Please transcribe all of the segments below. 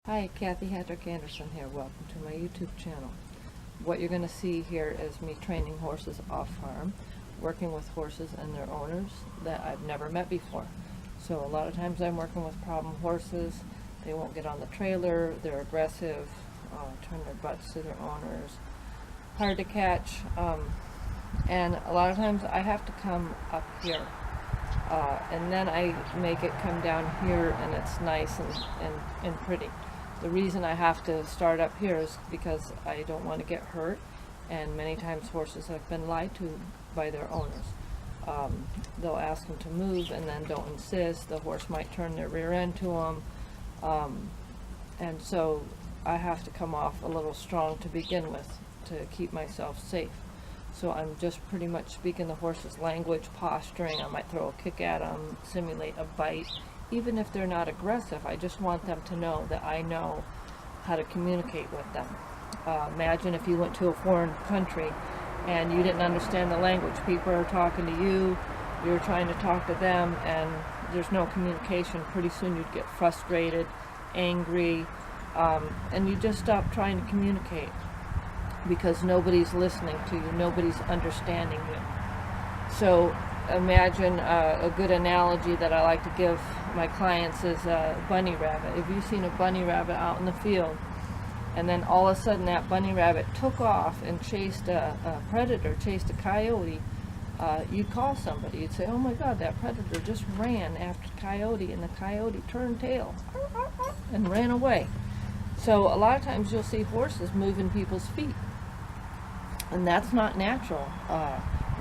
Hi, Kathy Hatrick-Anderson here. Welcome to my YouTube channel. What you're going to see here is me training horses off-farm, working with horses and their owners that I've never met before. So a lot of times I'm working with problem horses. They won't get on the trailer, they're aggressive, turn their butts to their owners, hard to catch, and a lot of times I have to come up here. And then I make it come down here and it's nice and pretty. The reason I have to start up here is because I don't want to get hurt, and many times horses have been lied to by their owners. They'll ask them to move and then don't insist. The horse might turn their rear end to them, and so I have to come off a little strong to begin with to keep myself safe. So I'm just pretty much speaking the horse's language, posturing. I might throw a kick at them, simulate a bite. Even if they're not aggressive, I just want them to know that I know how to communicate with them. Imagine if you went to a foreign country and you didn't understand the language. People are talking to you, you're trying to talk to them, and there's no communication. Pretty soon you'd get frustrated, angry, and you just stop trying to communicate because nobody's listening to you, nobody's understanding you. So imagine a good analogy that I like to give my clients is a bunny rabbit. If you've seen a bunny rabbit out in the field, and then all of a sudden that bunny rabbit took off and chased a predator, chased a coyote, you'd call somebody. You'd say, oh my God, that predator just ran after the coyote, and the coyote turned tail and ran away. So a lot of times you'll see horses moving people's feet, and that's not natural.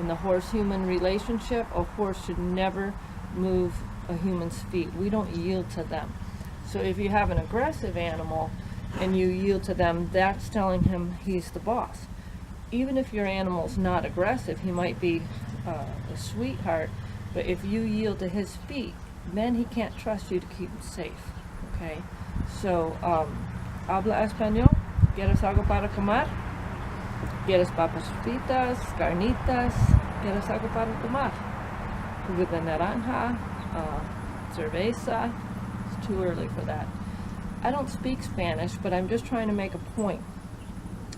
In the horse-human relationship, a horse should never move a human's feet. We don't yield to them. So if you have an aggressive animal and you yield to them, that's telling him he's the boss. Even if your animal's not aggressive, he might be a sweetheart, but if you yield to his feet, then he can't trust you to keep him safe. Okay? So, habla español, ¿quieres algo para comer? ¿Quieres papas fritas, carnitas? ¿Quieres algo para tomar? Jugo de naranja, cerveza? It's too early for that. I don't speak Spanish, but I'm just trying to make a point.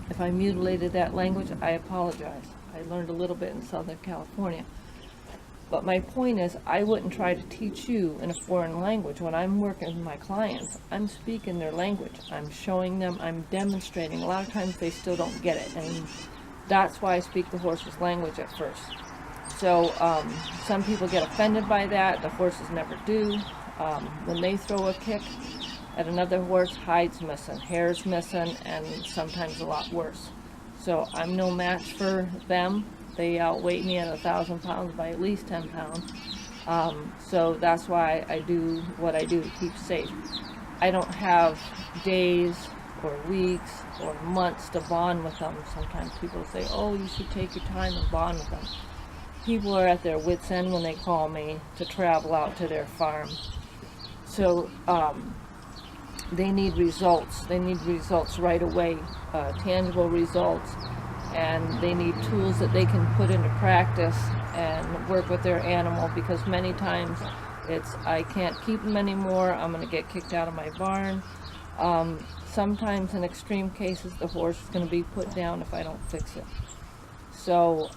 If I mutilated that language, I apologize. I learned a little bit in Southern California. But my point is, I wouldn't try to teach you in a foreign language. When I'm working with my clients, I'm speaking their language. I'm showing them, I'm demonstrating. A lot of times they still don't get it, and that's why I speak the horse's language at first. So some people get offended by that. The horses never do. When they throw a kick at another horse, hide's missing, hair's missing, and sometimes a lot worse. So I'm no match for them. They outweigh me at 1,000 pounds by at least 10 pounds. So that's why I do what I do to keep safe. I don't have days or weeks or months to bond with them. Sometimes people say, oh, you should take your time and bond with them. People are at their wits' end when they call me to travel out to their farm. So they need results. They need results right away, tangible results. And they need tools that they can put into practice and work with their animal, because many times it's, I can't keep them anymore, I'm going to get kicked out of my barn. Sometimes in extreme cases the horse is going to be put down if I don't fix it. So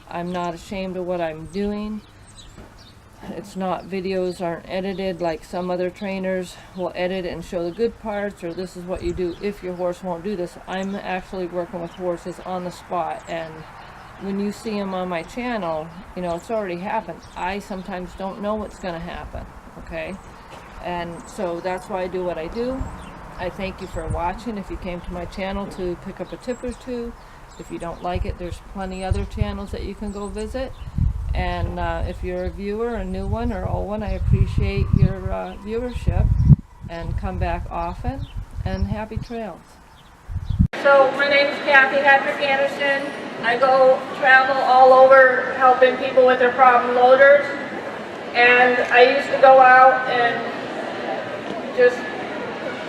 I'm not ashamed of what I'm doing. It's not, videos aren't edited like some other trainers will edit and show the good parts, or this is what you do if your horse won't do this. I'm actually working with horses on the spot, and when you see them on my channel, you know, it's already happened. I sometimes don't know what's going to happen, okay? And so that's why I do what I do. I thank you for watching. If you came to my channel to pick up a tip or two, if you don't like it, there's plenty other channels that you can go visit. And if you're a viewer, a new one or old one, I appreciate your viewership, and come back often, and happy trails. So my name is Kathy Hatrick-Anderson. I go travel all over helping people with their problem loaders, and I used to go out and just,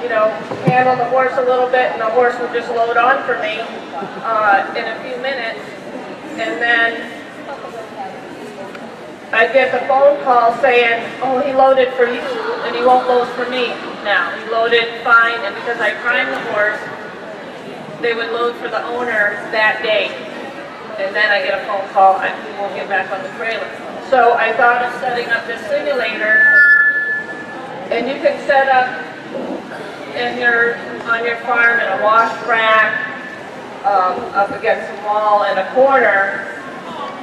you know, handle the horse a little bit, and the horse would just load on for me in a few minutes, and then I get the phone call saying, oh, he loaded for you and he won't load for me. now. He loaded fine, and because I primed the horse, they would load for the owner that day. And then I get a phone call, and he won't get back on the trailer. So I thought of setting up this simulator, and you can set up on your farm in a wash rack, up against the wall in a corner,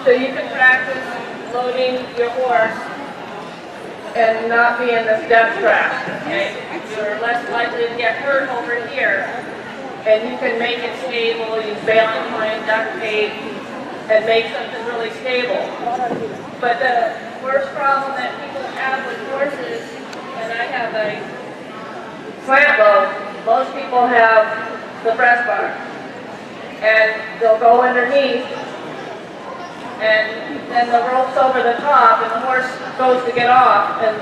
so you can practice loading your horse and not be in this death trap. Okay? You're less likely to get hurt over here, and you can make it stable, use baling twine, duct tape, and make something really stable. But the worst problem that people have with horses, and I have a slant load, most people have the breast bar. And they'll go underneath, and then the rope's over the top, and the horse goes to get off, and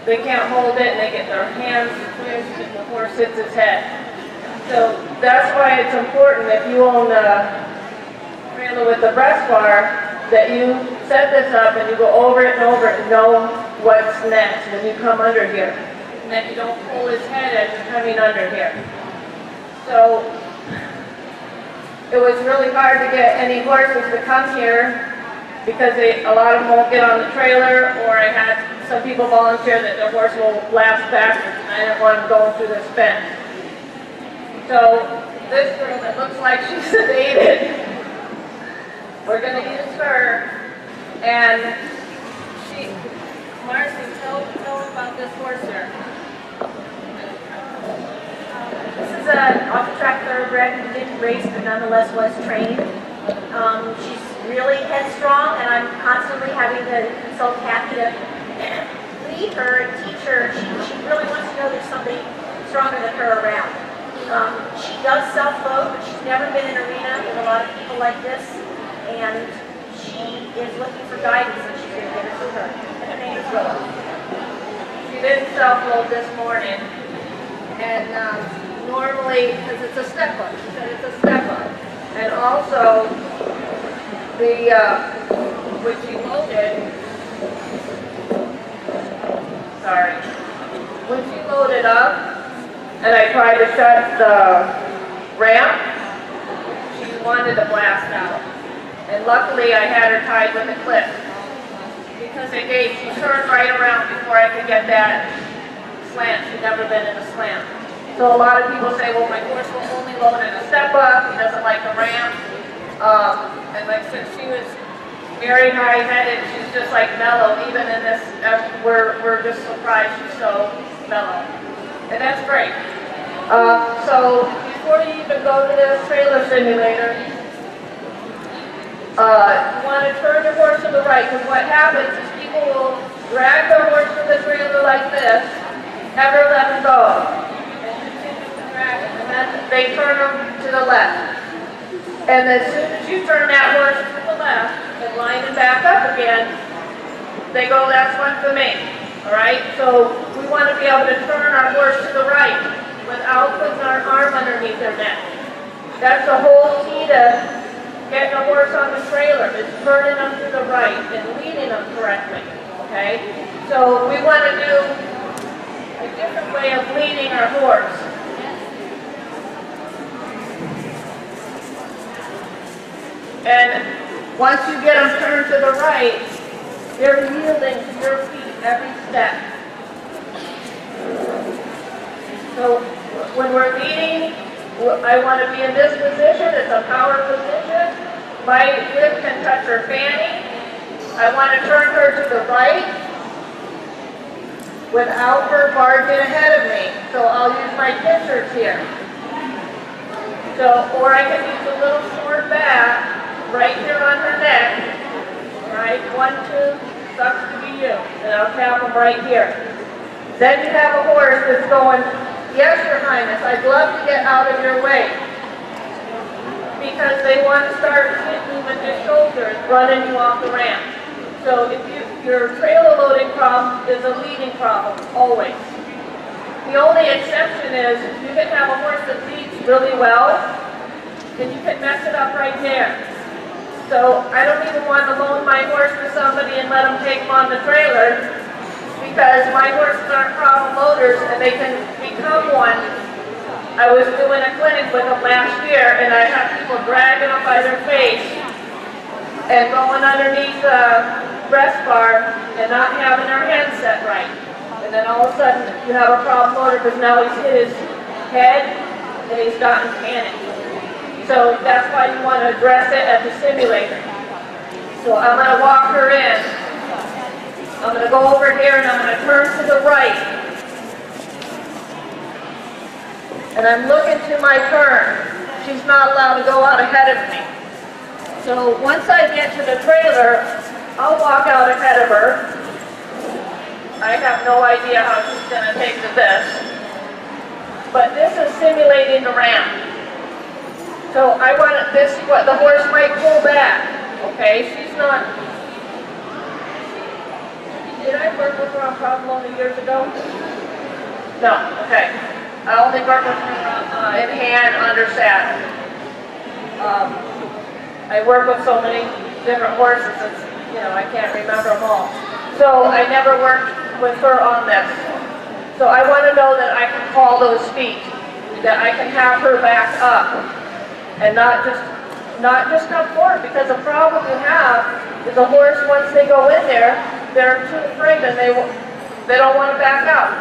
they can't hold it, and they get their hands twitched, and the horse hits its head. So that's why it's important, if you own a trailer with the breast bar, that you set this up and you go over it and over it and know what's next when you come under here. And that you don't pull his head as you're coming under here. So it was really hard to get any horses to come here because a lot of them won't get on the trailer, or I had some people volunteer that their horse will lapse backwards, and I didn't want them going through this fence. So this girl that looks like she's sedated, we're going to use her, and Marcy, tell us about this horse here. This is an off-the-track thoroughbred who didn't race but nonetheless was trained. She's really headstrong, and I'm constantly having to consult Kathy to lead her and teach her. She really wants to know there's somebody stronger than her around. She does self-load, but she's never been in an arena with a lot of people like this, and she is looking for guidance, and she's going to give it to her. And her name is Willow. She didn't self-load this morning, and normally, because it's a step up, she said it's a step up. And also, when she loaded up, and I tried to shut the ramp, she wanted to blast out. And luckily, I had her tied with a clip, because she turned right around before I could get that slant. She'd never been in a slant. So a lot of people say, well, my horse will only load in a step up, he doesn't like the ramp. And like I said, she was very high-headed, she's just like mellow, even in this, we're just surprised she's so mellow. And that's great. So before you even go to this trailer simulator, you want to turn your horse to the right, because what happens is people will drag their horse to the trailer like this, never let him go. And then they turn them to the left. And as soon as you turn that horse to the left and line him back up again, they go, that's one for me. Alright? So we want to be able to turn our horse to the right without putting our arm underneath their neck. That's the whole key to getting a horse on the trailer, is turning them to the right and leading them correctly. Okay? So we want to do a different way of leading our horse. And once you get them turned to the right, they're yielding to your feet every step. So when we're leading, I want to be in this position. It's a power position. My whip can touch her fanny. I want to turn her to the right without her barging ahead of me. So I'll use my pincers here. So, or I can use a little sword back right here on her neck. Right, 1, 2, sucks to be you. And I'll tap them right here. Then you have a horse that's going, yes, Your Highness, I'd love to get out of your way. Because they want to start hitting you with their shoulders, running you off the ramp. So if your trailer loading problem is a leading problem, always. The only exception is you can have a horse that leads really well, and you can mess it up right there. So I don't even want to loan my horse to somebody and let them take him on the trailer, because my horses aren't problem loaders and they can become one. I was doing a clinic with them last year and I had people dragging them by their face and going underneath the breast bar and not having their head set right. And then all of a sudden you have a problem loader because now he's hit his head and he's gotten panicked. So that's why you want to address it at the simulator. So I'm going to walk her in. I'm going to go over here and I'm going to turn to the right. And I'm looking to my turn. She's not allowed to go out ahead of me. So once I get to the trailer, I'll walk out ahead of her. I have no idea how she's going to take to this. But this is simulating the ramp. So I want this, what the horse might pull back. Okay, she's not. Did I work with her on problem loading years ago? No, okay. I only worked with her in hand under saddle. I work with so many different horses, it's, you know, I can't remember them all. So I never worked with her on this. So I want to know that I can call those feet, that I can have her back up, and not just come forward, because the problem you have is a horse, once they go in there, they're too afraid and they don't want to back out.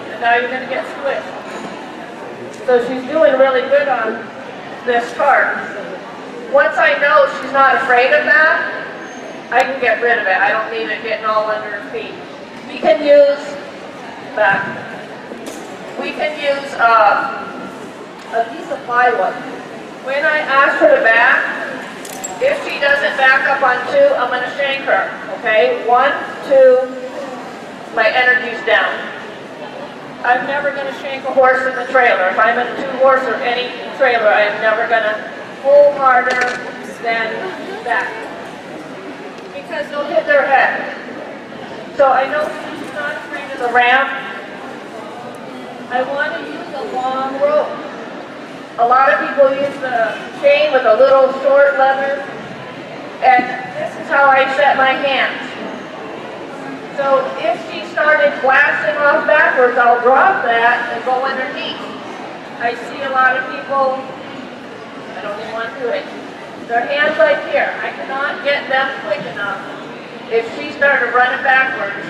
And now you're going to get switched. So she's doing really good on this part. Once I know she's not afraid of that, I can get rid of it. I don't need it getting all under her feet. We can use that. We can use a piece of plywood. When I ask her to back, if she doesn't back up on 2, I'm going to shank her. Okay? 1, 2, my energy's down. I'm never going to shank a horse in the trailer. If I'm in a 2-horse or any trailer, I'm never going to pull harder than that. Because they'll hit their head. So I know she's not afraid of the ramp. I want to use a long rope. A lot of people use the chain with a little short leather, and this is how I set my hands. So if she started blasting off backwards, I'll drop that and go underneath. I see a lot of people, I don't even want to do it, their hands like here. I cannot get them quick enough if she started running backwards,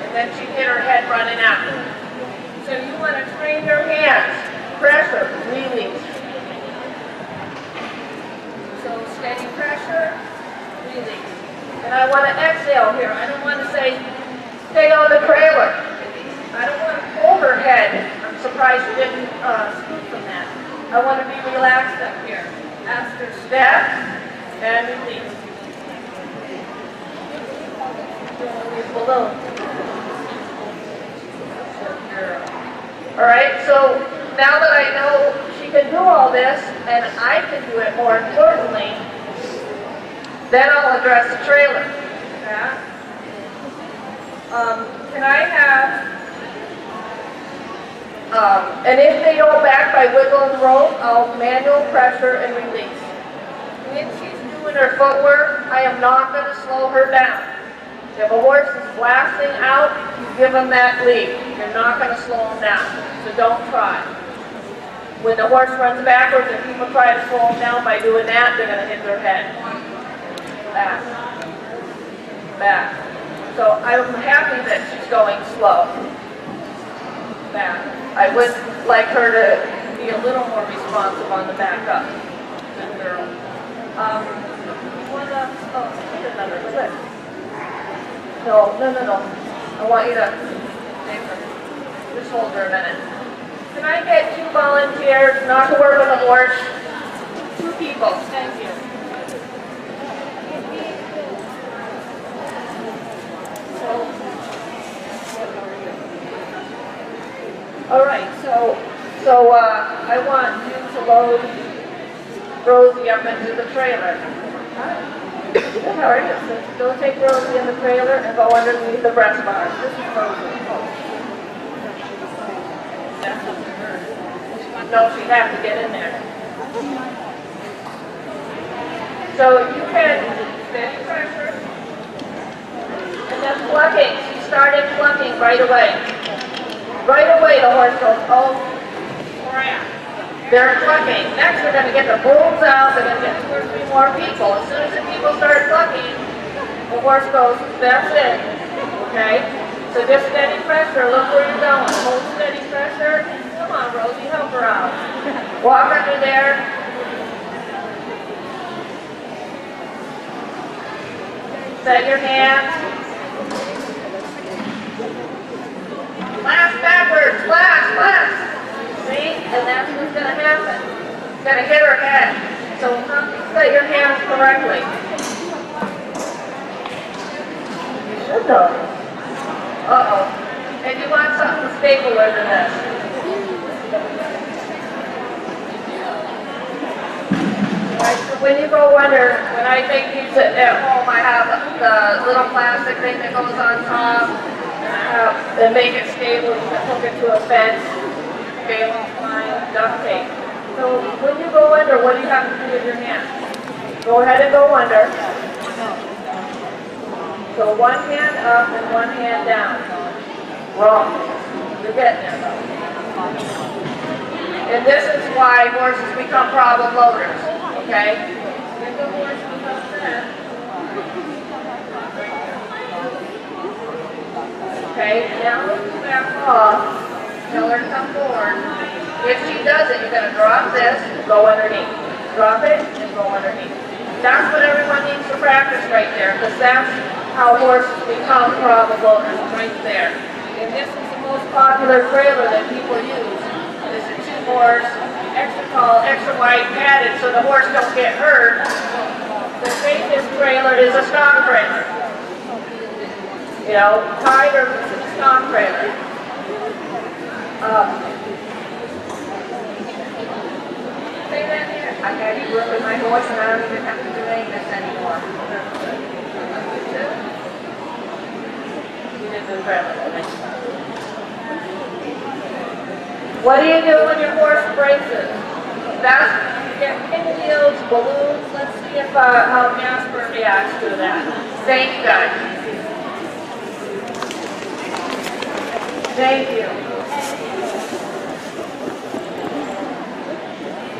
and then she hit her head running out. So you want to train your hands, pressure, release. So steady pressure, release. And I want to exhale here. I don't want to say, stay on the trailer. I don't want to pull her head. I'm surprised you didn't scoot from that. I want to be relaxed up here. After step and release. Below. All right, so now that I know she can do all this, and I can do it more importantly, then I'll address the trailer. Yeah. Can I have, and if they don't back by wiggling the rope, I'll manual pressure and release. When she's doing her footwork, I am not going to slow her down. If a horse is blasting out, you give him that lead. You're not going to slow him down, so don't try. When the horse runs backwards and people try to slow him down by doing that, they're going to hit their head. Back. Back. So I'm happy that she's going slow. Back. I would like her to be a little more responsive on the back up. Good girl. You want to, oh, get another clip. No. I want you to, just hold her a minute. Can I get 2 volunteers not to work with a horse? 2 people. Thank you. All right, so I want you to load Rosie up into the trailer. How are you? So go take Rosie in the trailer and go underneath the breast bar. This is Rosie. No, she'd have to get in there. So you can steady pressure and then plucking. She's started clucking right away. Right away the horse goes, oh crap. They're clucking. Next we're going to get the bulls out. They're going to get 2 or 3 more people. As soon as the people start clucking, the horse goes, that's it. Okay? So just steady pressure. Look where you're going. Hold steady pressure. Come on, Rosie, help her out. Walk under there. Set your hands. Blast backwards. Blast, blast. See? And that's what's going to happen. It's going to hit her head. So set your hands correctly. You should know. Uh-oh. And you want something stapler than this. Right, so when you go under, when I make these at home, I have the little plastic thing that goes on top, and make it stable. You can hook it to a fence, baling twine, duct tape. So when you go under, what do you have to do with your hand? Go ahead and go under. So one hand up and one hand down. Wrong. You're getting there though. And this is why horses become problem loaders. Okay? If the horse becomes that. Okay, now let's back off. Tell her to come forward. If she does it, you're going to drop this and go underneath. Drop it and go underneath. That's what everyone needs to practice right there, because that's how horses become problem loaders, right there. And this is the most popular trailer that people use. This is 2-horse, extra tall, extra wide, padded, so the horse don't get hurt. The safest trailer is a stock trailer. You know, tied or stock trailer. Say that here. I had you work with my horse and I don't even have to do any of this anymore. You did the trailer. What do you do when your horse braces? That's, you get pinwheels, balloons. Let's see if how Jasper reacts to that. Thank God. Thank you.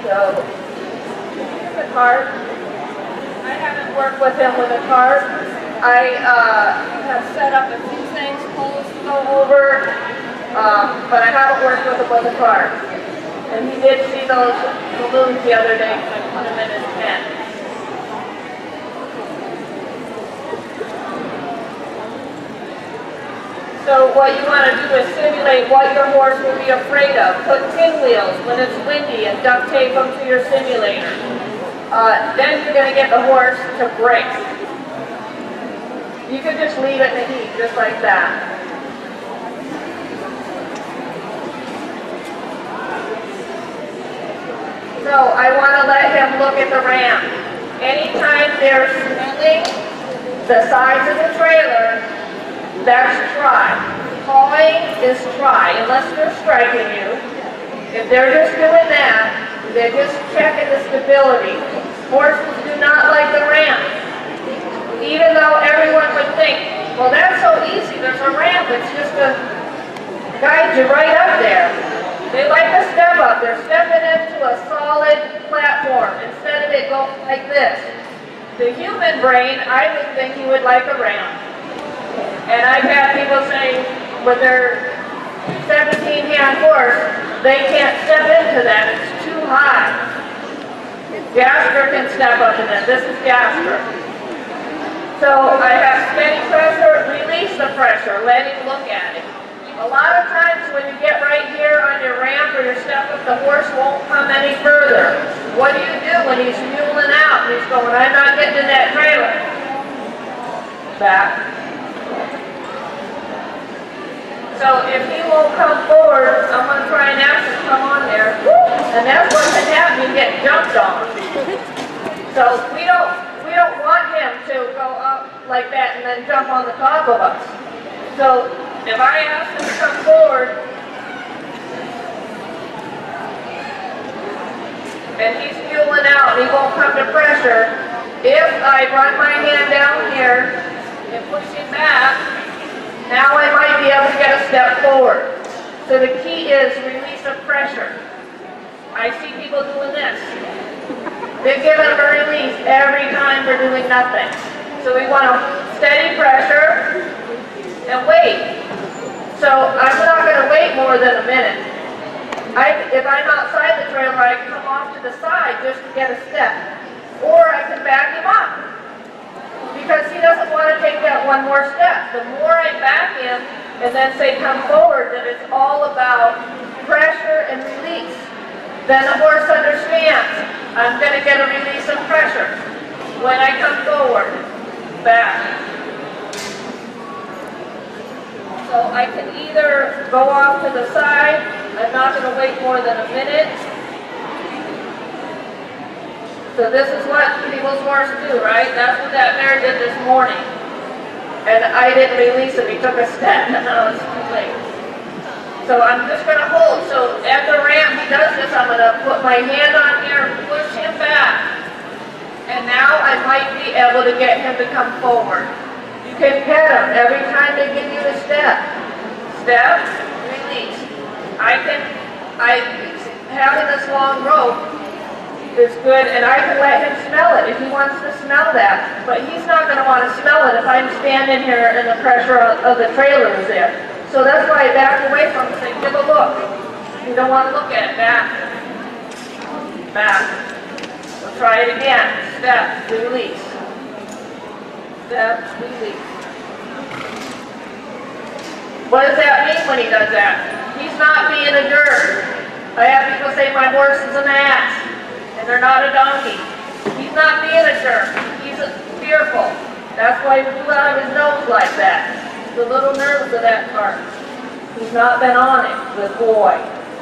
So, here's the cart. I haven't worked with him with a cart. I have set up a few things, poles to go over, but I haven't worked with him with a cart. And he did see those balloons the other day, so I put them in his pen. So what you want to do is simulate what your horse will be afraid of. Put pinwheels when it's windy and duct tape them to your simulator. Then you're going to get the horse to brace. You can just leave it in the heat, just like that. So I want to let him look at the ramp. Anytime they're smelling the sides of the trailer, that's try. Pawing is try, unless they're striking you. If they're just doing that, they're just checking the stability. Horses do not like the ramp. Even though everyone would think, well, that's so easy, there's a ramp, it's just to guide you right up there. They like to step up. They're stepping into a solid platform instead of it going like this. The human brain, I would think you would like a ramp. And I've had people say, with their 17-hand horse, they can't step into that, it's too high. Jasper can step up in it. This is Jasper. So I have steady pressure, release the pressure, let him look at it. A lot of times when you get right here on your ramp or your step up, the horse won't come any further. What do you do when he's muling out and he's going, I'm not getting in that trailer? Back. So if he won't come forward, I'm going to try and ask him to come on there. And that's what can happen, you get jumped on. So we don't want him to go up like that and then jump on the top of us. So if I ask him to come forward, and he's muling out and he won't come to pressure, if I run my hand down here and push him back, now I'm to get a step forward. So the key is release of pressure. I see people doing this. They're giving them a release every time they're doing nothing. So we want a steady pressure and wait. So I'm not going to wait more than a minute. If I'm outside the trailer, I can come off to the side just to get a step. Or I can back him up. Because he doesn't want to take that one more step. The more I back him and then say come forward, then it's all about pressure and release. Then the horse understands I'm going to get a release of pressure when I come forward, back. So I can either go off to the side. I'm not going to wait more than a minute. So this is what people's horses do, right? That's what that mare did this morning. And I didn't release him. He took a step and now it's too late. So I'm just going to hold. So at the ramp, he does this. I'm going to put my hand on here, push him back. And now I might be able to get him to come forward. You can pet him every time they give you a step. Step, release. Having this long rope is good, and I can let him smell it if he wants to smell that. But he's not going to want to smell it if I'm standing here and the pressure of the trailer is there. So that's why I back away from him and say, give a look. You don't want to look at it. Back. Back. We'll try it again. Step, release. Step, release. What does that mean when he does that? He's not being a jerk. I have people say my horse is an ass, and they're not a donkey. He's not being a jerk. He's fearful. That's why he blew out of his nose like that. He's a little nervous of that part. He's not been on it. Good boy.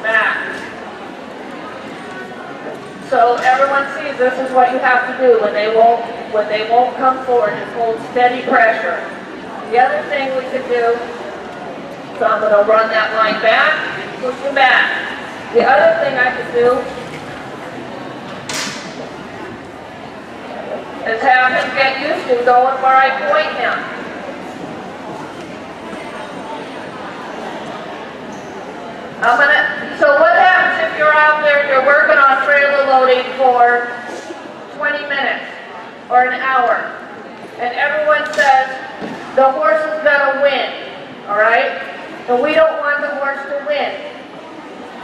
Back. So everyone sees this is what you have to do when they won't come forward. Just hold steady pressure. The other thing we could do, so I'm going to run that line back, push him back. The other thing I could do is have him get used to going where I point him. So what happens if you're out there and you're working on trailer loading for 20 minutes or an hour, and everyone says the horse is going to win, all right? And we don't want the horse to win.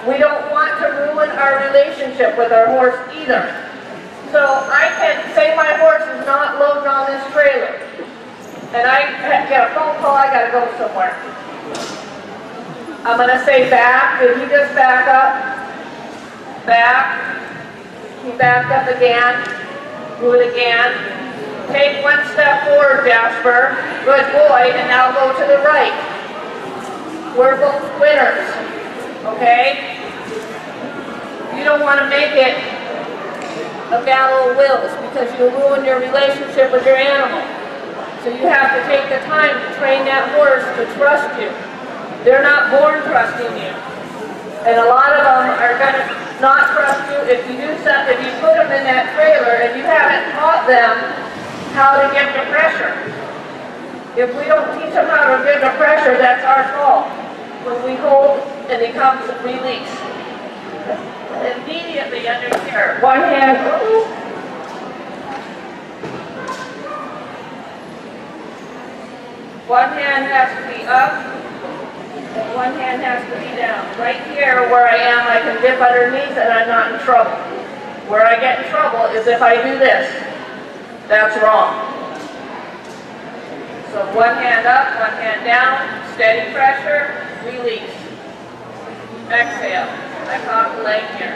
We don't want to ruin our relationship with our horse either. So I can say my horse is not loading on this trailer, and I get a phone call, I got to go somewhere. I'm going to say back. Did he just back up? Back. He backed up again. Do it again. Take one step forward, Jasper. Good boy. And now go to the right. We're both winners. Okay? You don't want to make it a battle of wills because you'll ruin your relationship with your animal. So you have to take the time to train that horse to trust you. They're not born trusting you. And a lot of them are going to not trust you if you do something, if you put them in that trailer and you haven't taught them how to give the pressure. If we don't teach them how to give the pressure, that's our fault. When we hold and it comes to release. Immediately under here. One hand. One hand has to be up. And one hand has to be down. Right here where I am, I can dip underneath and I'm not in trouble. Where I get in trouble is if I do this. That's wrong. So one hand up, one hand down, steady pressure, release. Exhale. I caught the leg here.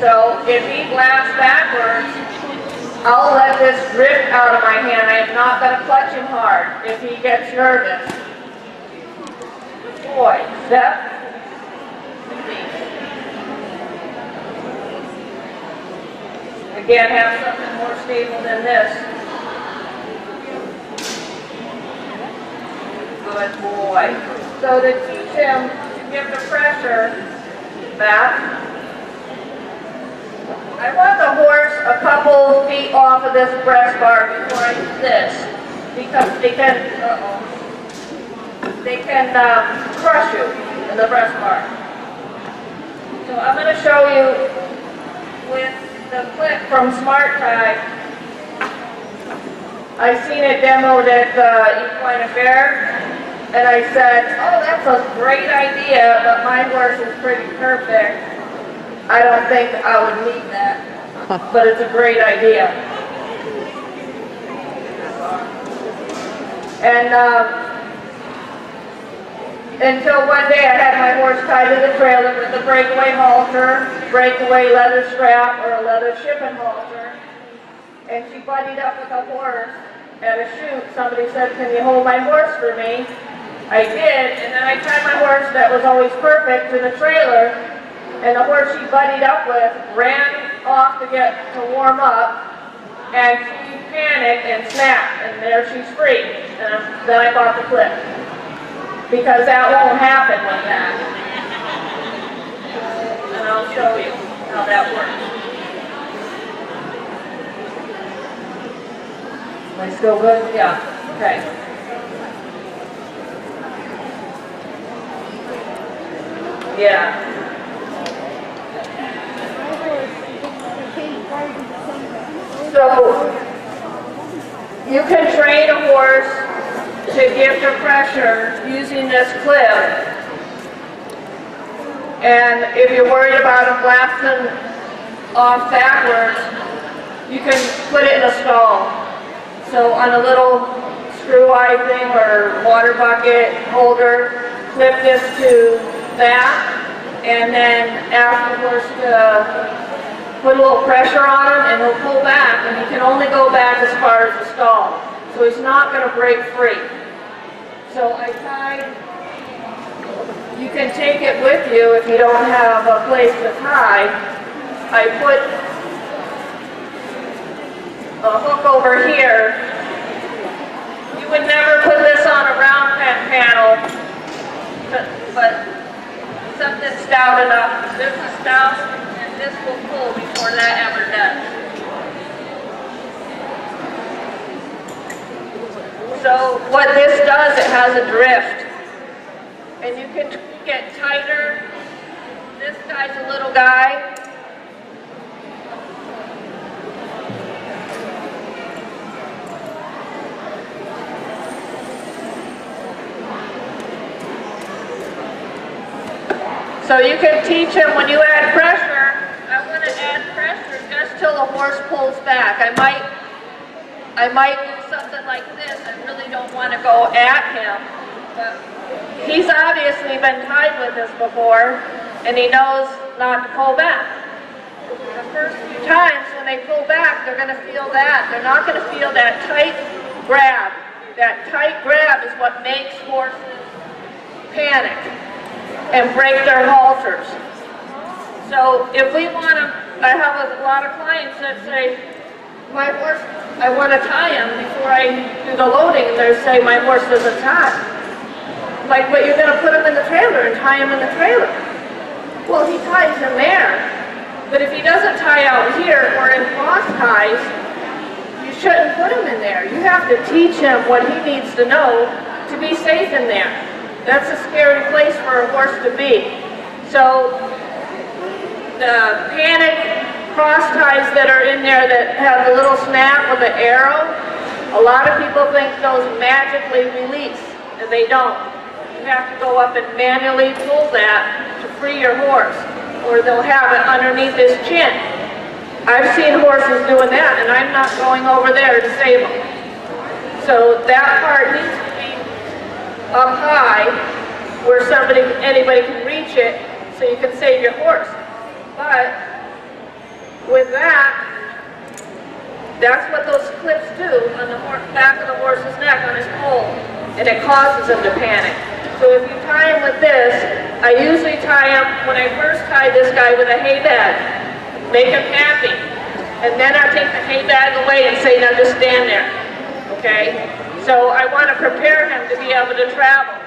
So if he blasts backwards, I'll let this rip out of my hand. I am not going to clutch him hard if he gets nervous. Boy, step, release. Again, have something more stable than this. Good boy. So to teach him to give the pressure back, I want the horse a couple feet off of this breast bar before I do this, because they can crush you in the breast bar. So I'm going to show you with the clip from Smart Tie. I seen it demoed at the Equine Affair, and I said, oh, that's a great idea, but my horse is pretty perfect. I don't think I would need that, but it's a great idea. And until one day I had my horse tied to the trailer with a breakaway halter, breakaway leather strap, or a leather shipping halter, and she buddied up with a horse at a shoot. Somebody said, can you hold my horse for me? I did, and then I tied my horse that was always perfect to the trailer, and the horse she buddied up with ran off to warm up, and she panicked and snapped, and there she's free. And then I bought the clip, because that won't happen with that. And I'll show you how that works. Am I still good? Yeah. Okay. Yeah. So, you can train a horse to give the pressure using this clip. And if you're worried about him blasting off backwards, you can put it in a stall. So on a little screw-eye thing or water bucket holder, clip this to that, and then ask the horse to put a little pressure on him, and he'll pull back, and he can only go back as far as the stall. So he's not going to break free. So I tied, you can take it with you if you don't have a place to tie. I put a hook over here. You would never put this on a round pen panel, but something stout enough. This is stout, and this will pull before that ever does. So what this does, it has a drift, and you can get tighter. This guy's a little guy. So you can teach him when you add pressure, I want to add pressure just till the horse pulls back. I might do something like this. I really don't want to go at him. But he's obviously been tied with this before, and he knows not to pull back. The first few times when they pull back, they're going to feel that. They're not going to feel that tight grab. That tight grab is what makes horses panic and break their halters. So if we want to, I have a lot of clients that say, my horse, I want to tie him before I do the loading, and they say my horse doesn't tie. Like, but you're going to put him in the trailer and tie him in the trailer. Well, he ties him there, but if he doesn't tie out here or in cross ties, you shouldn't put him in there. You have to teach him what he needs to know to be safe in there. That's a scary place for a horse to be. So the panic cross ties that are in there that have the little snap with the arrow, a lot of people think those magically release, and they don't. You have to go up and manually pull that to free your horse, or they'll have it underneath his chin. I've seen horses doing that, and I'm not going over there to save them. So that part needs to be up high where anybody can reach it, so you can save your horse. But with that, that's what those clips do on the back of the horse's neck on his pole, and it causes him to panic. So if you tie him with this, I usually tie him, when I first tie this guy, with a hay bag, make him happy, and then I take the hay bag away and say, now just stand there, okay? So I want to prepare him to be able to travel.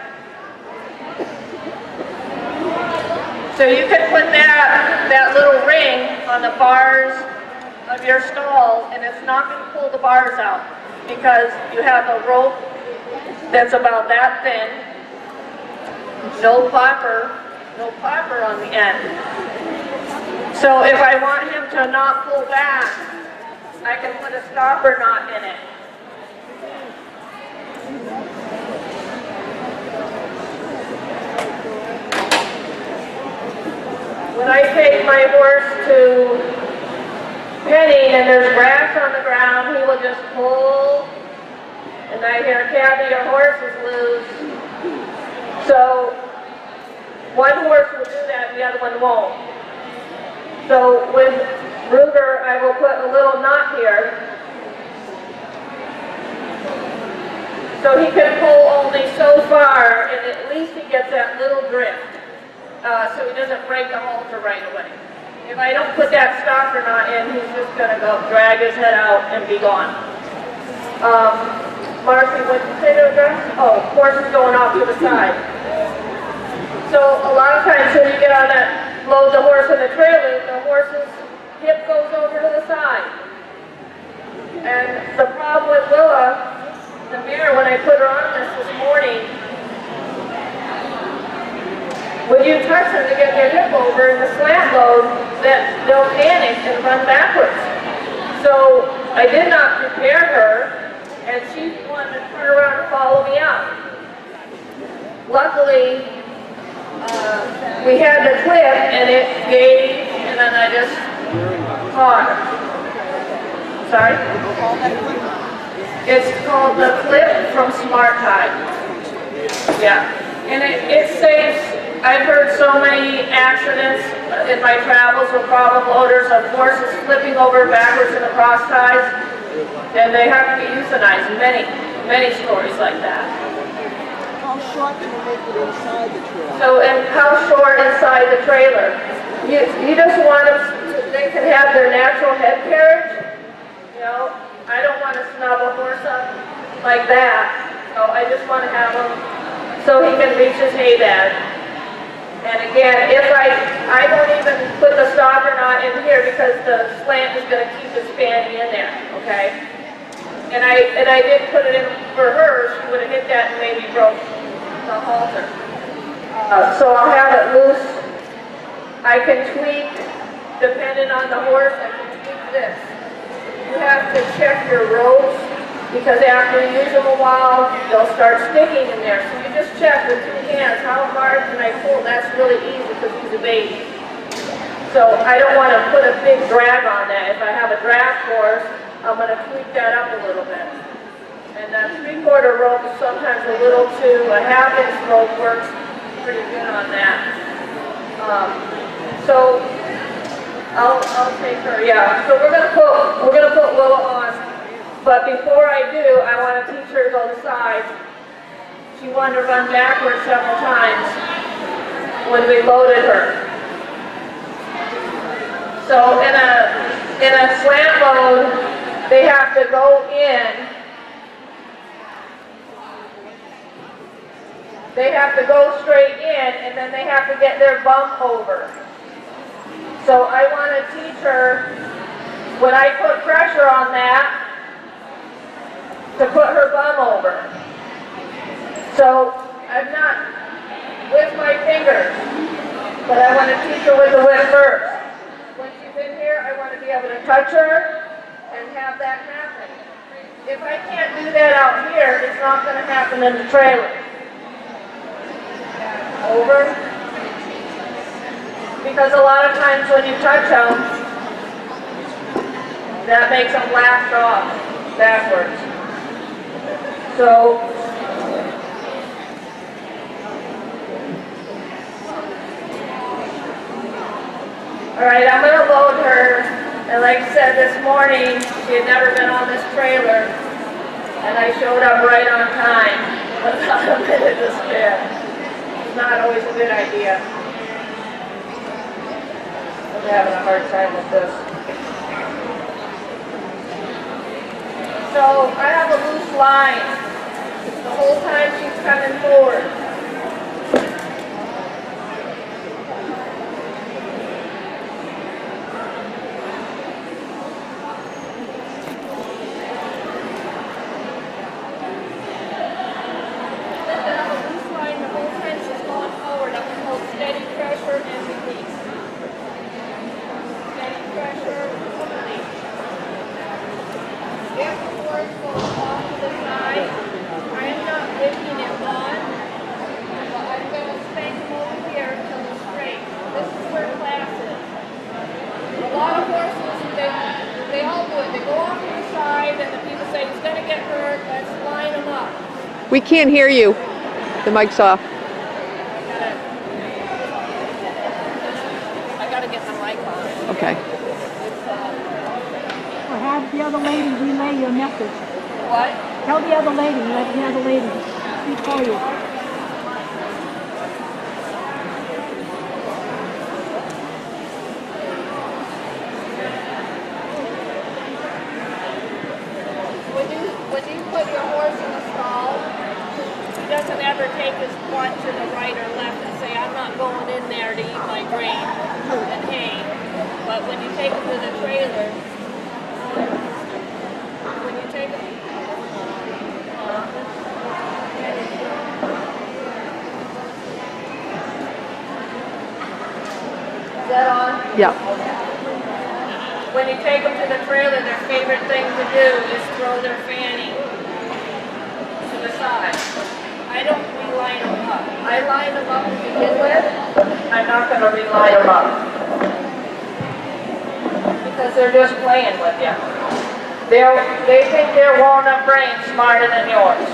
So you can put that little ring on the bars of your stall, and it's not going to pull the bars out because you have a rope that's about that thin, no popper on the end. So if I want him to not pull back, I can put a stopper knot in it. When I take my horse to penning and there's grass on the ground, he will just pull, and I hear, "Kathy, your horse is loose." So one horse will do that and the other one won't. So with Ruger, I will put a little knot here so he can pull only so far, and at least he gets that little drift. So he doesn't break the halter right away. If I don't put that stopper knot in, he's just going to go drag his head out and be gone. Marcy, what did you say to address? Oh, horse is going off to the side. So a lot of times when you get on that, load the horse in the trailer, the horse's hip goes over to the side. And the problem with Willa, the mare, when I put her on this morning, when you touch them to get their hip over in the slant load, that they'll panic and run backwards. So I did not prepare her, and she wanted to turn around and follow me out. Luckily, we had the clip, and it gave, and then I just caught her. Sorry? It's called the clip from Smart Tide. Yeah, and it saves. I've heard so many accidents in my travels with problem loaders of horses flipping over backwards in the cross ties, and they have to be euthanized. Many stories like that. How short can you make it inside the trailer? So, and how short inside the trailer? You just want them, they can have their natural head carriage. You know, I don't want to snub a horse up like that. So I just want to have him so he can reach his hay bed. And again, if I don't even put the stopper knot in here because the slant is going to keep the spanning in there, okay? And I did put it in for her. She would have hit that and maybe broke the halter. So I'll have it loose. I can tweak, depending on the horse, I can tweak this. You have to check your ropes because after you use them a while, they'll start sticking in there. So you just check with 2 hands, how hard can I pull? That's really easy because he's a baby. So I don't want to put a big drag on that. If I have a draft horse, I'm going to tweak that up a little bit. And that 3/4 rope is sometimes a little too, a 1/2 inch rope works pretty good on that. So I'll take her, yeah. So we're gonna put Willa on. But before I do, I want to teach her to go to the side. She wanted to run backwards several times when we loaded her. So in a slant load, they have to go in. They have to go straight in, and then they have to get their bump over. So I want to teach her, when I put pressure on that, to put her bum over. So I'm not with my fingers, but I want to teach her with the whip first. When she's in here, I want to be able to touch her and have that happen. If I can't do that out here, it's not going to happen in the trailer. Over. Because a lot of times when you touch them, that makes them lash off backwards. So, all right, I'm going to load her. And like I said this morning, she had never been on this trailer. And I showed up right on time without a minute to spare. Not always a good idea. I'm having a hard time with this. So I have a loose line the whole time she's coming forward. If the horse goes off to the side, I'm not whipping him on, but I'm going to spank him over here until he's straight. This is where class is. A lot of horses, they all do it. They go off to the side and the people say, he's going to get hurt, let's line him up. We can't hear you. The mic's off. I gotta get the mic on. Okay. Or have the other lady relay your message. What? Tell the other lady, let the other lady speak for you. When you put your horse in the stall, he doesn't ever take his butt to the right or left and say, I'm not going in there to eat my grain and hay. But when you take him to the trailer, when you take him, is that on? Yeah. When you take them to the trailer, their favorite thing to do is throw their fanny to the side. I don't reline them up. I line them up to begin with. I'm not going to reline them up. Because they're just playing with you. They think their walnut brain's smarter than yours.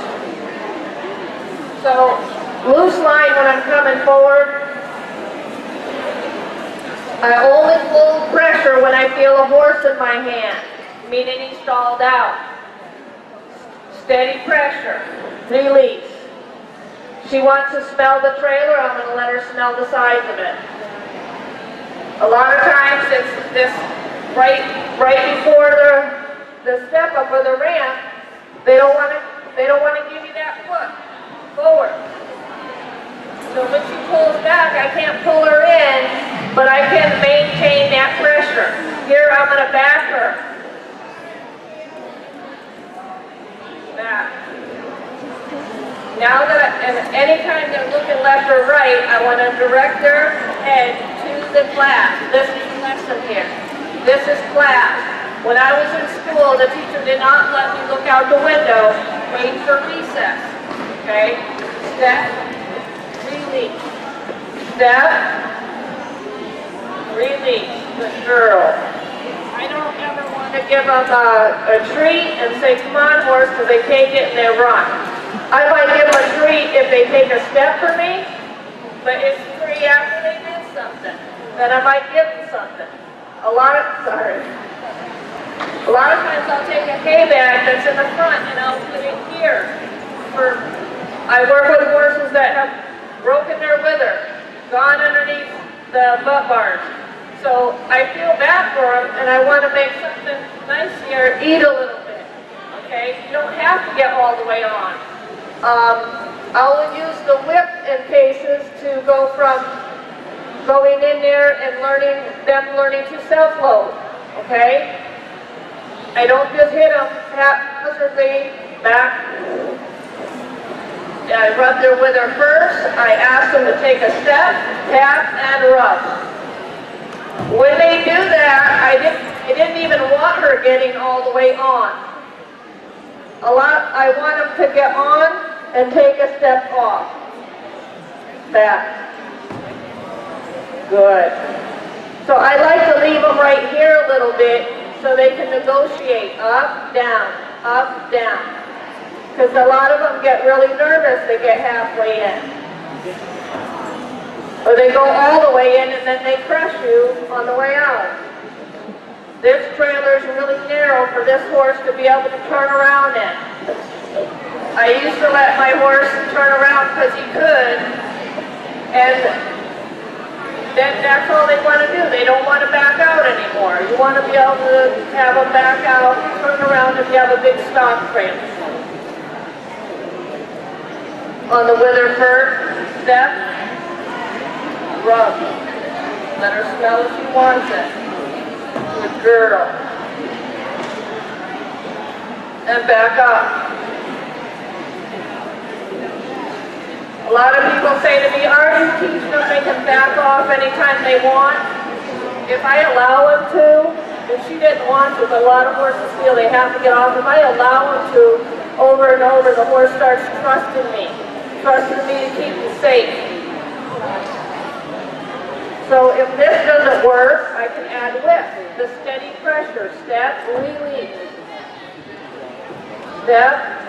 So, loose line when I'm coming forward. I only pull pressure when I feel a horse in my hand, meaning he's stalled out. Steady pressure, release. She wants to smell the trailer, I'm going to let her smell the size of it. A lot of times it's this right before the step up or the ramp, they don't want to give you that foot forward. So when she pulls back, I can't pull her in, but I can maintain that pressure. Here, I'm going to back her. Back. Now that, and anytime they're looking left or right, I want to direct their head to the class. This is the lesson here. This is class. When I was in school, the teacher did not let me look out the window, wait for recess. Okay? Step. Release. Step. Release. Good girl. I don't ever want to give them a treat and say, come on, horse, because they take it and they run. I might give them a treat if they take a step for me, but it's free after they did something. Then I might give them something. A lot of times I'll take a hay bag that's in the front and I'll put it here. I work with horses that have broken their wither, gone underneath the butt bars. So I feel bad for them and I want to make something nice here, eat a little bit. Okay? You don't have to get all the way on. I'll use the whip in cases to go from going in there and learning to self-load. Okay? I don't just hit them haphazardly back. I rub their wither first. I ask them to take a step, tap, and rub. When they do that, I didn't even want her getting all the way on. I want them to get on and take a step off. Back. Good. So I like to leave them right here a little bit so they can negotiate up, down, because a lot of them get really nervous. They get halfway in. Or they go all the way in and then they crush you on the way out. This trailer is really narrow for this horse to be able to turn around in. I used to let my horse turn around because he could, and then that's all they want to do. They don't want to back out anymore. You want to be able to have them back out, turn around if you have a big stock cramp. On the wither first, step, rub. Let her smell if she wants it. Good girl. And back up. A lot of people say to me, are you teaching them they can back off anytime they want? If I allow them to, if she didn't want to, but a lot of horses feel they have to get off. If I allow them to, over and over, the horse starts trusting me to keep me safe. So if this doesn't work, I can add whip, the steady pressure, step, release, step.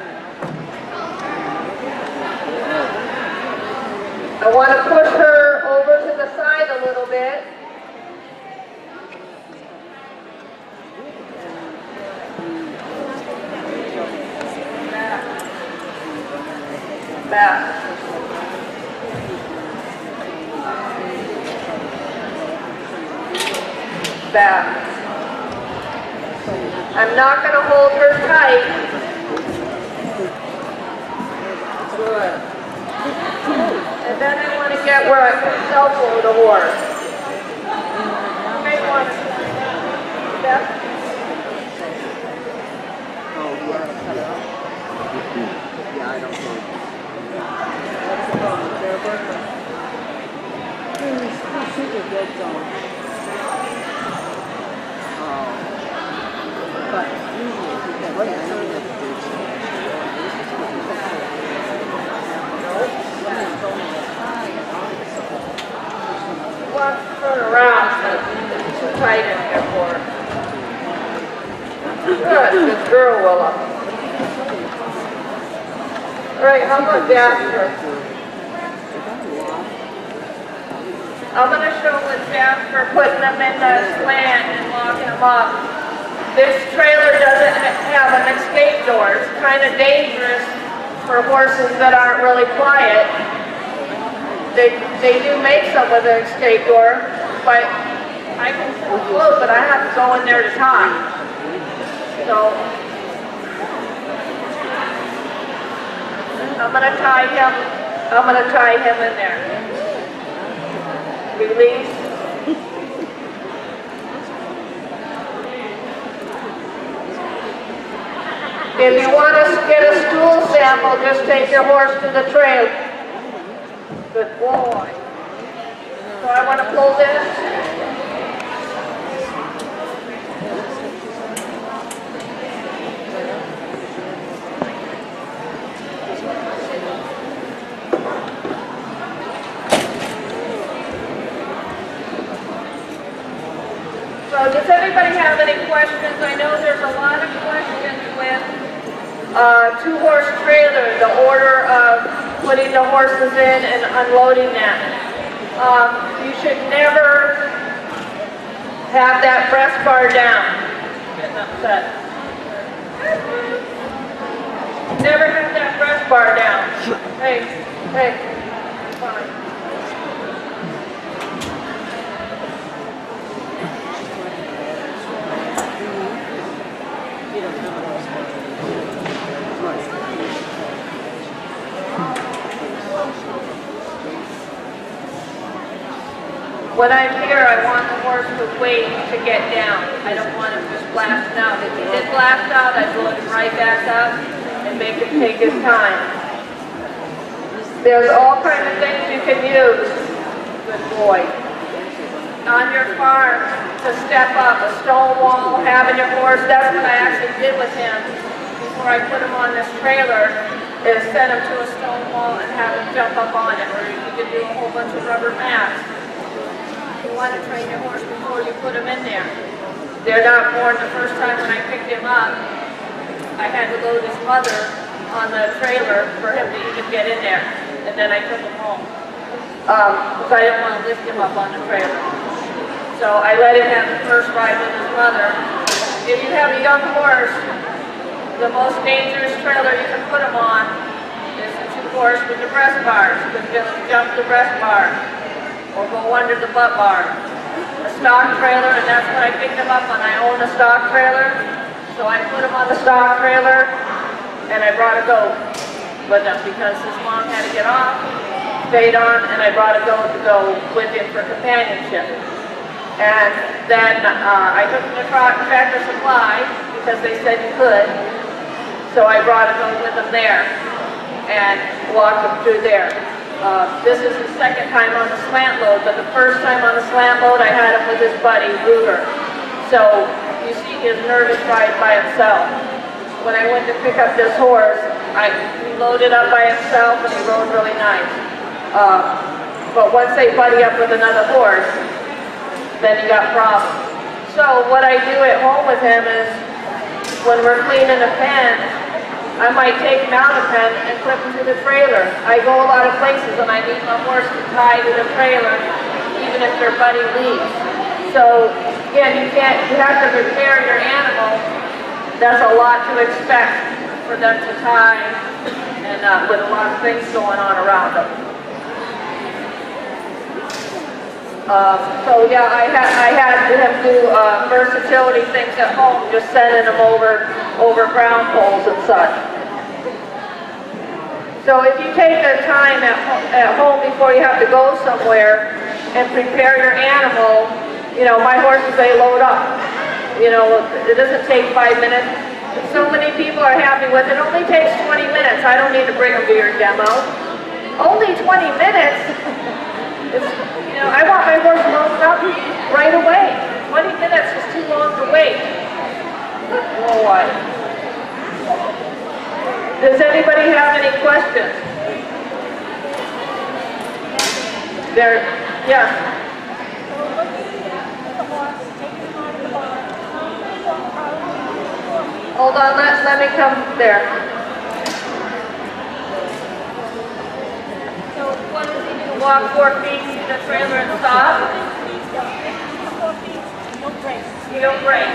I want to push her over to the side a little bit. Back. Back. I'm not going to hold her tight. Good. And then I want to get where I can self-hold the horse. May want to step. Yeah, I don't know. Want to turn around, but it's too tight in here for her. Good, good girl, Willa. All right, how about Jasper? I'm going to show with Jasper putting them in the slant and locking them up. This trailer doesn't have an escape door. It's kind of dangerous for horses that aren't really quiet. They do make some with an escape door, but I can close, but I have to go in there to tie. So I'm going to tie him. I'm going to tie him in there. Release. If you want to get a stool sample, just take your horse to the trail. Good boy. So I want to pull this. So does anybody have any questions? I know there's a lot of questions with two-horse trailer, the order of putting the horses in and unloading them. You should never have that breast bar down. Getting upset. Never have that breast bar down. Hey, hey, fine. When I'm here, I want the horse to wait to get down. I don't want him just blasting out. If he did blast out, I'd load him right back up and make him take his time. There's all kinds of things you can use. Good boy. On your farm, to step up, a stone wall, having your horse, that's what I actually did with him before I put him on this trailer, is set him to a stone wall and have him jump up on it, or you could do a whole bunch of rubber mats. You want to train your horse before you put him in there. They're not born the first time when I picked him up. I had to load his mother on the trailer for him to even get in there. And then I took him home. Because I didn't want to lift him up on the trailer. So I let him have the first ride with his mother. If you have a young horse, the most dangerous trailer you can put him on is the two-horse with the breast bars. Because he'll jump the breast bar or go under the butt bar. A stock trailer, and that's when I picked him up on. I own a stock trailer, so I put him on the stock trailer, and I brought a goat with him because his mom had to get off, stayed on, and I brought a goat to go with him for companionship. And then I took him to Tractor Supply because they said you could, so I brought a goat with him there and walked him through there. This is the second time on the slant load, but the first time on the slant load I had him with his buddy, Ruger. So you see his nervous ride by himself. When I went to pick up this horse, he loaded up by himself and he rode really nice. But once they buddy up with another horse, then you got problems. So what I do at home with him is, when we're cleaning the pen, I might take him out of the pen and clip him to the trailer. I go a lot of places and I need my horse to tie to the trailer, even if their buddy leaves. So again, you have to prepare your animal. That's a lot to expect for them to tie, and with a lot of things going on around them. So yeah, I had him do versatility things at home, just sending him over ground poles and such. So if you take the time at home before you have to go somewhere and prepare your animal, you know, my horses, they load up. You know, it doesn't take 5 minutes. So many people are happy with it. It only takes 20 minutes. I don't need to bring them to your demo. Only 20 minutes? You know, I want my horse loaded up right away. 20 minutes is too long to wait. Oh, what? Does anybody have any questions? Yeah. Hold on, let me come there. So what does he do? Walk 4 feet to the trailer and stop? You don't break.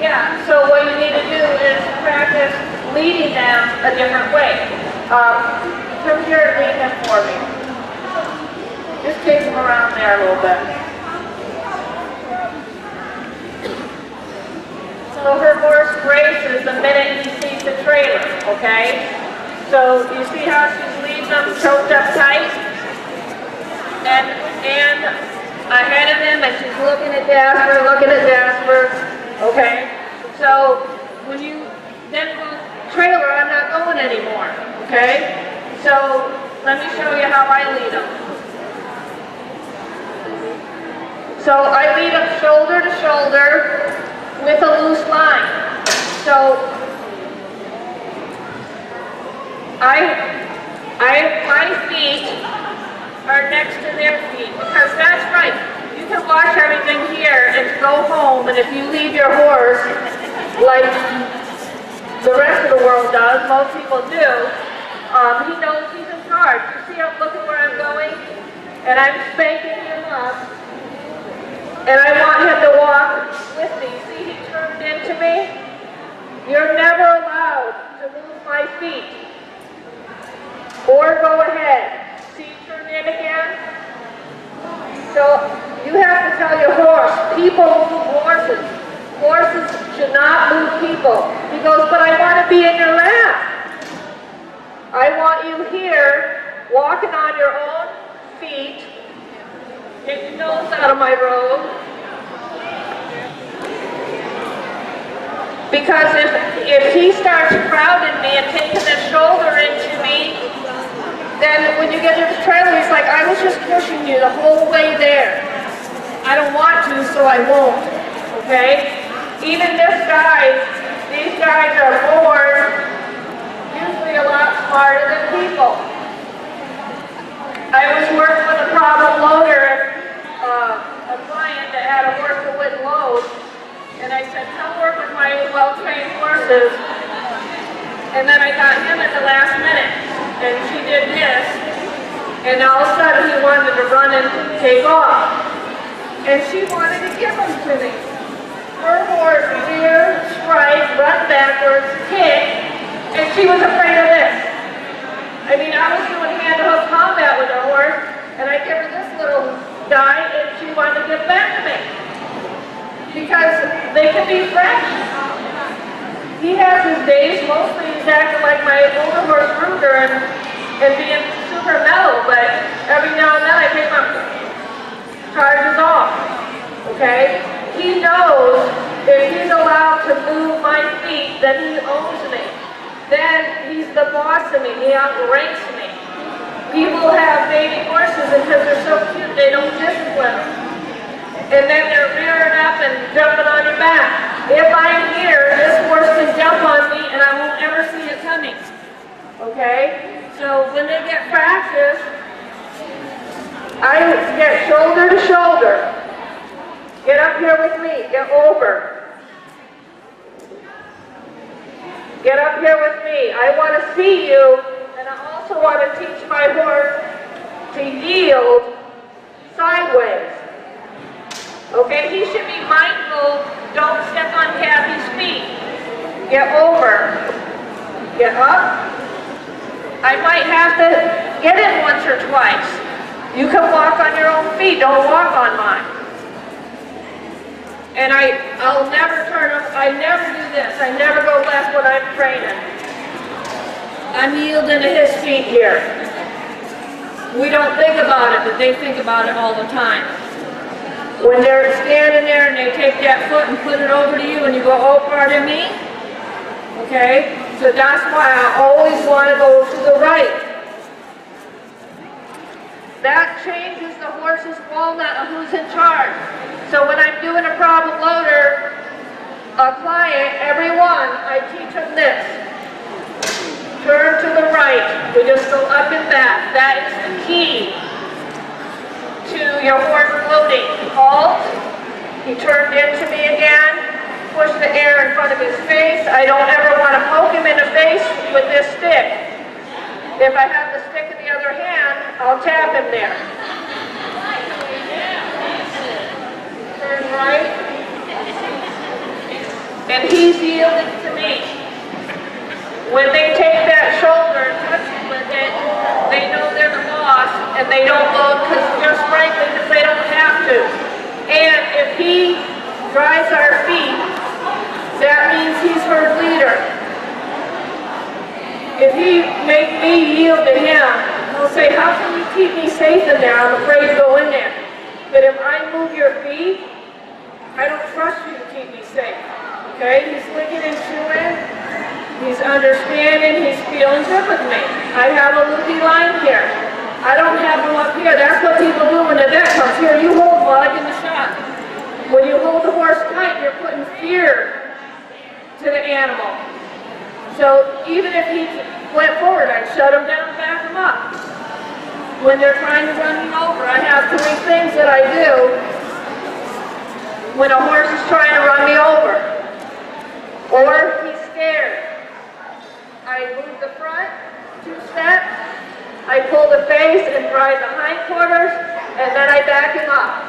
Yeah, so what you need to do is practice leading them a different way. Come here and lead him for me. Just take him around there a little bit. So her horse races the minute he sees the trailer, okay? So you see how she's leading them choked up tight? And ahead of him, and she's looking at Jasper, okay? So when you then go trailer, I'm not going anymore, okay? So let me show you how I lead them. So I lead them shoulder to shoulder with a loose line. So my feet are next to their feet, because that's right. You can watch everything here and go home, and if you leave your horse like the rest of the world does, most people do, he knows he's in charge. You see, I'm looking where I'm going, and I'm spanking him up, and I want him to walk with me. See, he turned into me. You're never allowed to move my feet or go ahead. See, turn in again. So you have to tell your horse, people move horses. Horses should not move people. He goes, but I want to be in your lap. I want you here, walking on your own feet. Get your nose out of my robe. Because if he starts crowding me and taking his shoulder into me, then when you get to the trailer, he's like, I was just pushing you the whole way there. I don't want to, so I won't. Okay? Even these guys are usually a lot smarter than people. I was working with a problem loader, a client that had a horse that wouldn't load, and I said, come work with my well-trained horses. And then I got him at the last minute, and she did this, and all of a sudden he wanted to run and take off. And she wanted to give him to me. Her horse rear, strike, run backwards, kick, and she was afraid of this. I mean, I was doing hand-to-hook combat with her horse, and I give her this little guy, and she wanted to give back to me. Because they can be fresh. He has his days, mostly he's acting like my older horse Ruger and being super mellow, but every now and then I take my charges off, okay? He knows if he's allowed to move my feet, then he owns me. Then he's the boss of me, he outranks me. People have baby horses, and because they're so cute, they don't discipline them. And then they're rearing up and jumping on your back. if I'm here, this horse can jump on me and I won't ever see it coming. Okay? So when they get practice, I get shoulder to shoulder. Get up here with me. Get over. Get up here with me. I want to see you, and I also want to teach my horse to yield sideways. Okay, he should be mindful. Don't step on Kathy's feet. Get over. Get up. I might have to get in once or twice. You can walk on your own feet. Don't walk on mine. And I'll never turn up. I never do this. I never go left when I'm training. I'm yielding to his feet here. We don't think about it, but they think about it all the time. When they're standing there and they take that foot and put it over to you and you go, oh, pardon me. Okay? So that's why I always want to go to the right. That changes the horse's walnut of who's in charge. So when I'm doing a problem loader, a client, everyone, I teach them this. Turn to the right. We just go up and back. That is the key to your horse loading. Halt. He turned into me again. Push the air in front of his face. I don't ever want to poke him in the face with this stick. If I have the stick in the other hand, I'll tap him there. Turn right. And he's yielding to me. When they take that shoulder and touch him with it, they know they're the boss and they don't load just frankly because they don't have to. And if he drives our feet, that means he's herd leader. If he makes me yield to him, he'll say, how can you keep me safe in there? I'm afraid to go in there. But if I move your feet, I don't trust you to keep me safe. Okay? He's licking and chewing. He's understanding. He's feeling good with me. I have a loopy line here. I don't have them up here. That's what people do when the vet comes. Here, you hold while I give the shot. When you hold the horse tight, you're putting fear to the animal. So even if he went forward, I'd shut him down and back him up. When they're trying to run me over, I have 3 things that I do when a horse is trying to run me over. Or he's scared. I move the front 2 steps, I pull the face and drive the hindquarters, and then I back him up.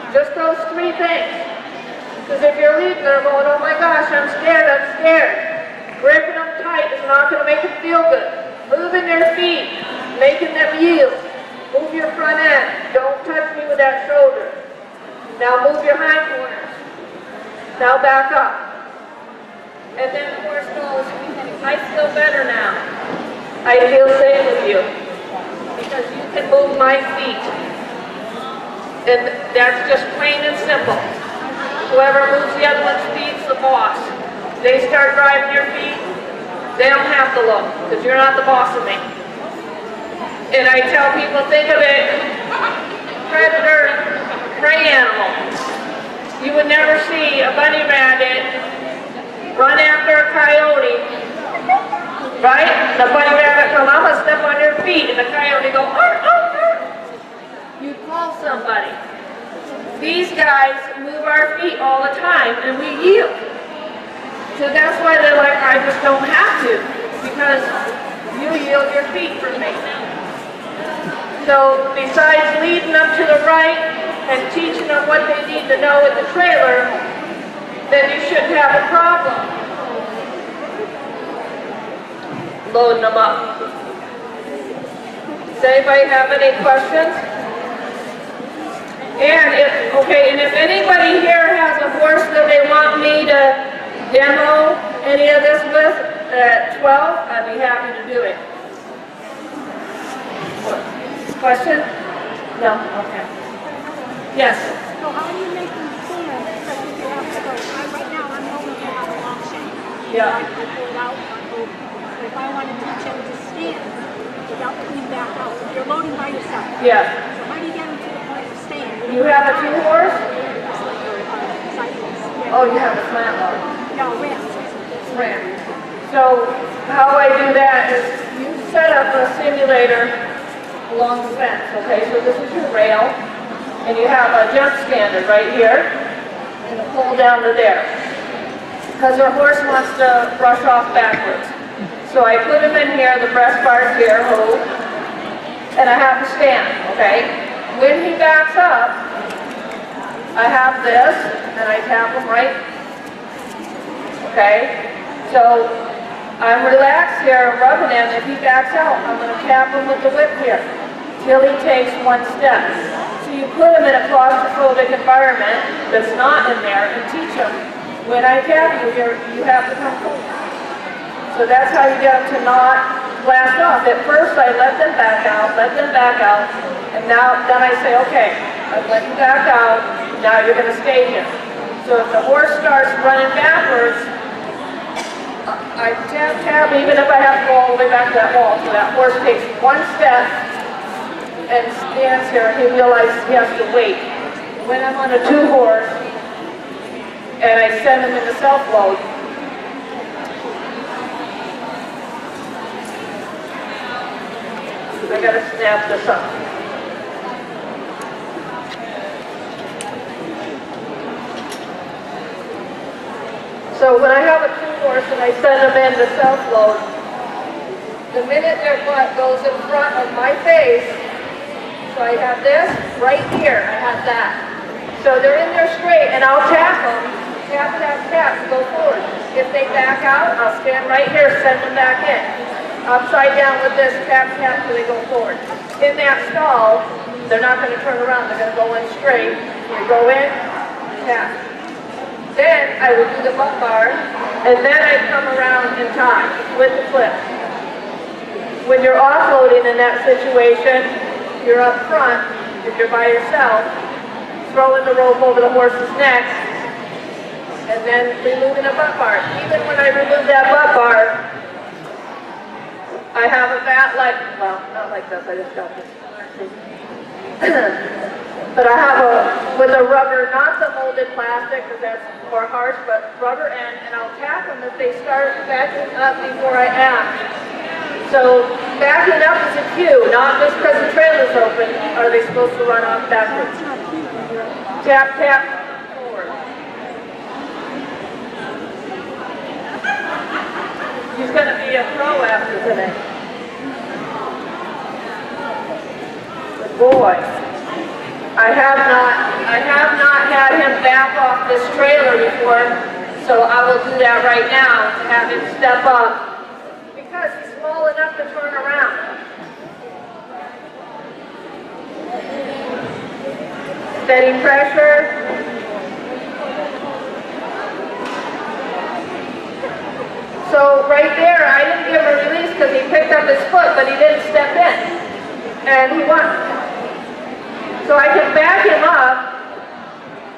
Just those 3 things. Because if you're leading, they're going, oh my gosh, I'm scared, I'm scared. Gripping them tight is not going to make them feel good. Moving their feet, making them yield. Move your front end. Don't touch me with that shoulder. Now move your hindquarters. Now back up. And then the horse goes, I feel better now. I feel safe with you. Because you can move my feet. And that's just plain and simple. Whoever moves the other one's feet is the boss. They start driving your feet, they don't have to look, because you're not the boss of me. And I tell people, think of it, predator, prey animal. You would never see a bunny rabbit run after a coyote, right? The bunny rabbit comes, I'm going to step on your feet, and the coyote go, arr, arr, arr. You call somebody. These guys move our feet all the time, and we yield. So that's why they're like, I just don't have to, because you yield your feet for me. So besides leading them to the right and teaching them what they need to know in the trailer, then you shouldn't have a problem loading them up. Does anybody have any questions? And if anybody here has a horse that they want me to demo any of this with at 12, I'd be happy to do it. Question? No? Okay. Yes? So how do you make them stand? Because if you have to go, right now I'm hoping to have a long chain. Yeah. I can pull it out and move. But if I want to teach them to stand without pulling back out, if you're loading by yourself. Yes. So how do you get them to the point of stand? You have a 2-horse? Cycles. Yeah. Oh, you have a slant load. No, rest. Ramp. So how I do that is you set up a simulator along the fence, okay? So this is your rail, and you have a jump standard right here, and a pole down to there. Because our horse wants to brush off backwards. So I put him in here, the breast bar's here, hold, and I have to stand, okay? When he backs up, I have this, and I tap him right, okay? So I'm relaxed here, I'm rubbing him. If he backs out, I'm going to tap him with the whip here till he takes one step. So you put him in a claustrophobic environment that's not in there and teach him, when I tap you, you have to come forward. So that's how you get them to not blast off. At first I let them back out, and now then I say, okay, I've let you back out, now you're going to stay here. So if the horse starts running backwards, I tap, even if I have to go all the way back to that wall. So that horse takes one step and stands here, and he realizes he has to wait. When I'm on a 2-horse, and I send him into self-load, I gotta snap this up. So when I have a 2-horse and I send them into self-load, the minute their butt goes in front of my face, so I have this right here, I have that. So they're in there straight, and I'll tap them, tap, to go forward. If they back out, I'll stand right here, send them back in. Upside down with this, tap, till they go forward. In that stall, they're not going to turn around, they're going to go in straight. You go in, tap. Then I would do the butt bar, and then I'd come around in time with the flip. When you're offloading in that situation, you're up front, if you're by yourself, throwing the rope over the horse's neck, and then removing a butt bar. Even when I remove that butt bar, I have a bat like, well, not like this, I just got this. But I have with a rubber, not the molded plastic, because that's more harsh, but rubber end, and I'll tap them if they start backing up before I act. So backing up is a cue, not just because the trailer's open, are they supposed to run off backwards. Tap, forward. He's going to be a pro after today. Good boy. I have not had him back off this trailer before, so I will do that right now to have him step up because he's small enough to turn around. Steady pressure. So right there, I didn't give him a release because he picked up his foot, but he didn't step in, and he won. So I can back him up,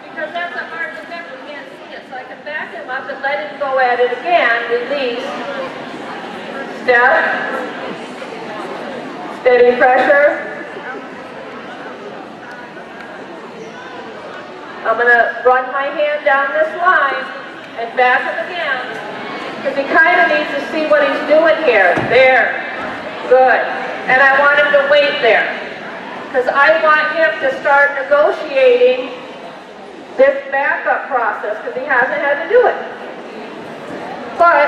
because that's a hard step, you can't see it. So I can back him up and let him go at it again, release, step, steady pressure. I'm going to run my hand down this line and back him again, because he kind of needs to see what he's doing here. There, good. And I want him to wait there. Because I want him to start negotiating this backup process, because he hasn't had to do it. But,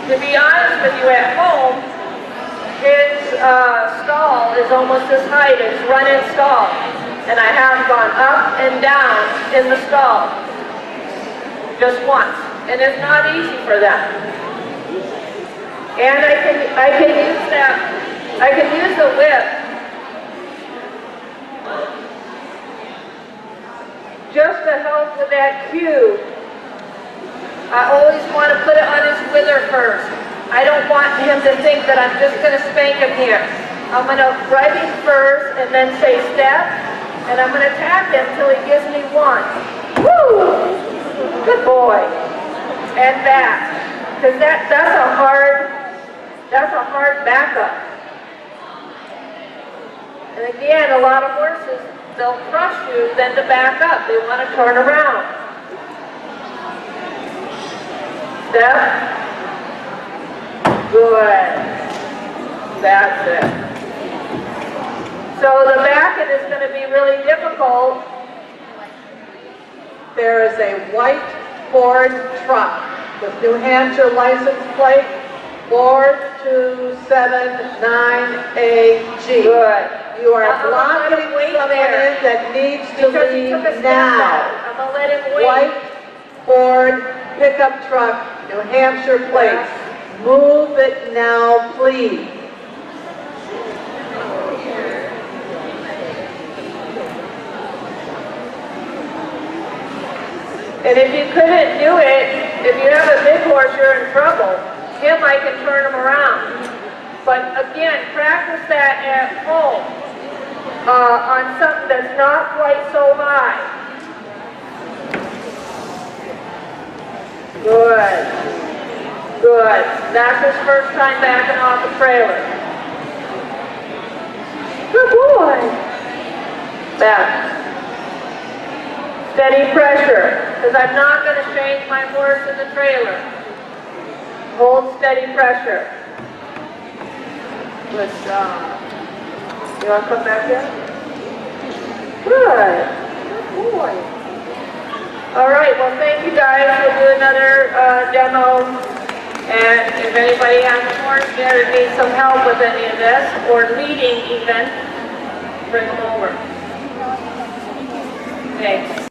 to be honest with you, at home, his stall is almost this height, his run-in stall. And I have gone up and down in the stall, just once. And it's not easy for them. And I can use that, I can use the whip just to help with that cue. I always want to put it on his wither first. I don't want him to think that I'm just going to spank him here. I'm going to rub him first and then say step, and I'm going to tap him till he gives me one. Woo! Good boy. And back. Because that's a hard backup. And again, a lot of horses, they'll crush you, then to back up. They want to turn around. step. Good. That's it. So the back end is going to be really difficult. There is a white Ford truck with New Hampshire license plate 4279AG. Good. You are Now, I'm gonna let blocking him wait someone there. in that needs to Because he leave took a step now. back. I'm going to let him wait. White Ford pickup truck, New Hampshire plates. Move it now, please. And if you couldn't do it, if you have a big horse, you're in trouble. Him, I can turn him around. But again, practice that at home on something that's not quite so high. Good. Good. That's his first time backing off the trailer. Good boy. Back. Steady pressure, because I'm not going to change my horse in the trailer. Hold steady pressure. Good job. You want to come back here? Good. Good boy. All right, well, thank you guys. We'll do another demo. And if anybody has a horse there that needs some help with any of this, or leading even, bring them over. Thanks.